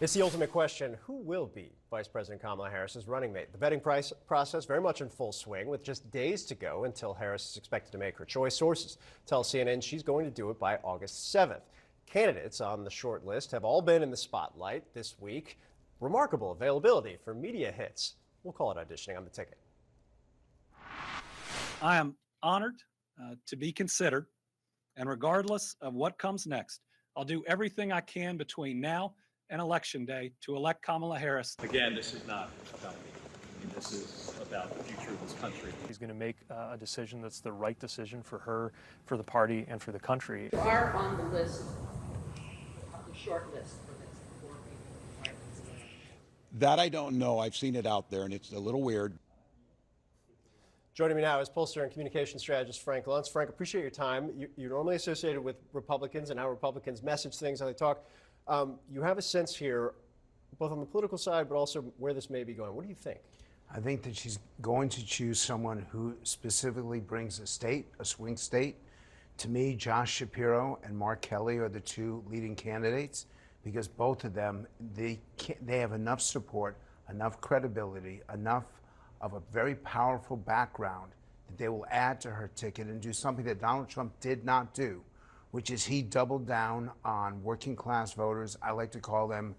It's the ultimate question. Who will be Vice President Kamala Harris's running mate? The vetting process very much in full swing, with just days to go until Harris is expected to make her choice. Sources tell CNN she's going to do it by August 7th. Candidates on the short list have all been in the spotlight this week. Remarkable availability for media hits. We'll call it auditioning on the ticket. I am honored to be considered, and regardless of what comes next, I'll do everything I can between now and Election Day to elect Kamala Harris. Again, this is not about me. I mean, this is about the future of this country. He's going to make a decision that's the right decision for her, for the party, and for the country. You are on the list, the short list for this before we. That I don't know. I've seen it out there, and it's a little weird. Joining me now is pollster and communication strategist Frank Luntz. Frank, appreciate your time. You're normally associated with Republicans and how Republicans message things, how they talk. You have a sense here, both on the political side, but also where this may be going. What do you think? I think that she's going to choose someone who specifically brings a state, a swing state. To me, Josh Shapiro and Mark Kelly are the two leading candidates because both of them, they have enough support, enough credibility, enough of a very powerful background that they will add to her ticket and do something that Donald Trump did not do, which is he doubled down on working class voters. I like to call them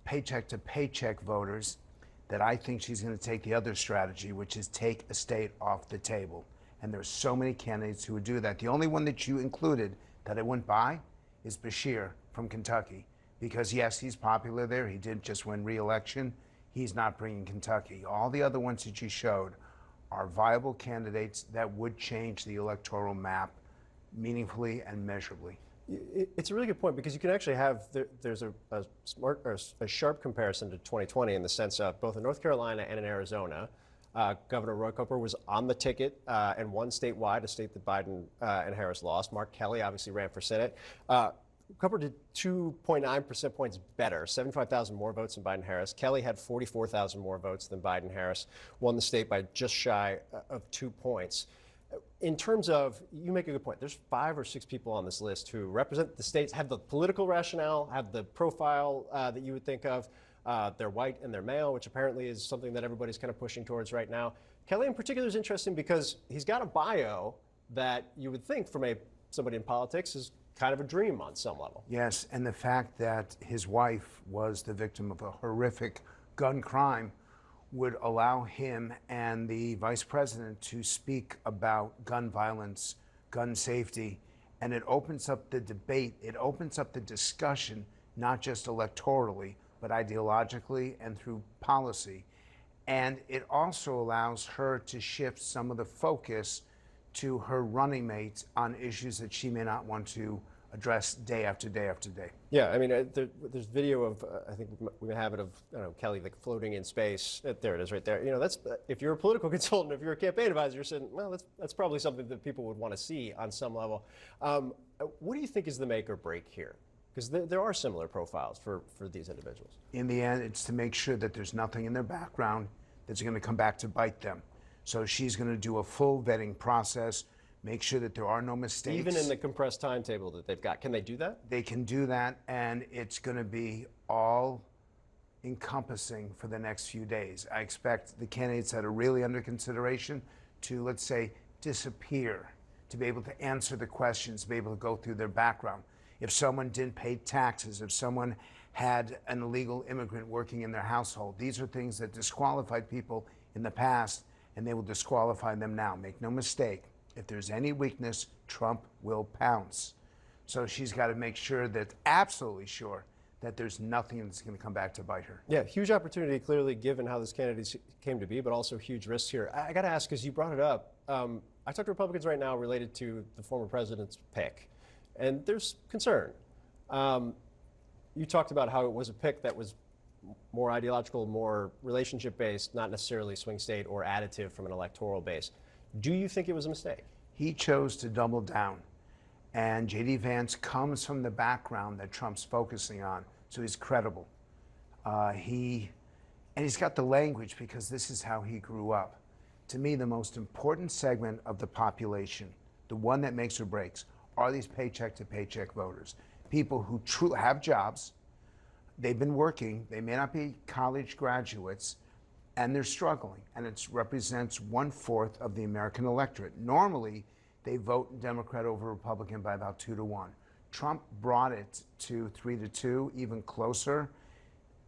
paycheck-to-paycheck voters. That I think she's going to take the other strategy, which is take a state off the table. And there's so many candidates who would do that. The only one that you included that I wouldn't buy is Beshear from Kentucky. Because yes, he's popular there. He did just win re-election. He's not bringing Kentucky. All the other ones that you showed are viable candidates that would change the electoral map meaningfully and measurably. It's a really good point because you can actually have, there's a sharp comparison to 2020 in the sense of both in North Carolina and in Arizona. Governor Roy Cooper was on the ticket and won statewide, a state that Biden and Harris lost. Mark Kelly obviously ran for Senate. Cooper did 2.9 percentage points better, 75,000 more votes than Biden Harris. Kelly had 44,000 more votes than Biden Harris, won the state by just shy of 2 points. In terms of, you make a good point, there's 5 or 6 people on this list who represent the states, have the political rationale, have the profile that you would think of. They're white and they're male, which apparently is something that everybody's kind of pushing towards right now. Kelly in particular is interesting because he's got a bio that you would think from somebody in politics is kind of a dream on some level. Yes, and the fact that his wife was the victim of a horrific gun crime would allow him and the vice president to speak about gun violence, gun safety, and it opens up the debate, it opens up the discussion, not just electorally, but ideologically and through policy. And it also allows her to shift some of the focus to her running mates on issues that she may not want to address day after day after day. Yeah, I mean, there's video of, I think we have it of, Kelly like floating in space. There it is right there. That's, if you're a political consultant, if you're a campaign advisor, you're saying, well, that's probably something that people would want to see on some level. What do you think is the make or break here? Because there are similar profiles for these individuals. In the end, it's to make sure that there's nothing in their background that's going to come back to bite them. So she's going to do a full vetting process, make sure that there are no mistakes. Even in the compressed timetable that they've got. Can they do that? They can do that, and it's going to be all encompassing for the next few days. I expect the candidates that are really under consideration to, let's say, disappear, to be able to answer the questions, to be able to go through their background. If someone didn't pay taxes, if someone had an illegal immigrant working in their household, these are things that disqualified people in the past, and they will disqualify them now. Make no mistake. If there's any weakness, Trump will pounce. So she's got to make sure that, absolutely sure, that there's nothing that's going to come back to bite her. Yeah, huge opportunity, clearly, given how this candidate came to be, but also huge risks here. I got to ask, because you brought it up, I talk to Republicans right now related to the former president's pick, and there's concern. You talked about how it was a pick that was more ideological, more relationship-based, not necessarily swing state or additive from an electoral base. Do you think it was a mistake? He chose to double down. And J.D. Vance comes from the background that Trump's focusing on, so he's credible. He's got the language because this is how he grew up. To me, the most important segment of the population, the one that makes or breaks, are these paycheck-to-paycheck voters. People who truly have jobs, they've been working. They may not be college graduates, and they're struggling. And it represents 1/4 of the American electorate. Normally, they vote Democrat over Republican by about 2-1. Trump brought it to 3-2, even closer.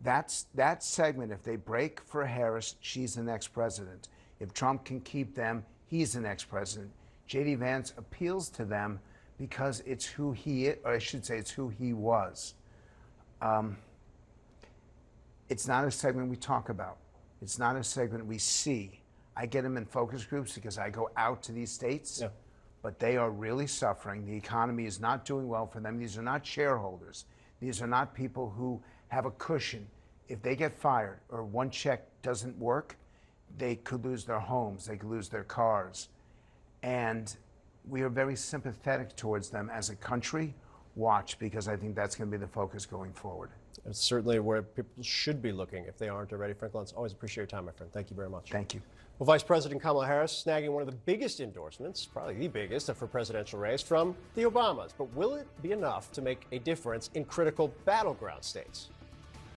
That segment, if they break for Harris, she's the next president. If Trump can keep them, he's the next president. J.D. Vance appeals to them because it's who he is, or I should say it's who he was. It's not a segment we talk about. It's not a segment we see. I get them in focus groups because I go out to these states, but they are really suffering. The economy is not doing well for them. These are not shareholders. These are not people who have a cushion. If they get fired or one check doesn't work, they could lose their homes, they could lose their cars. And we are very sympathetic towards them as a country. Watch, because I think that's going to be the focus going forward. It's certainly where people should be looking if they aren't already. Frank Luntz, always appreciate your time, my friend. Thank you very much. Thank you. Well, Vice President Kamala Harris snagging one of the biggest endorsements, probably the biggest for presidential race, from the Obamas. But will it be enough to make a difference in critical battleground states?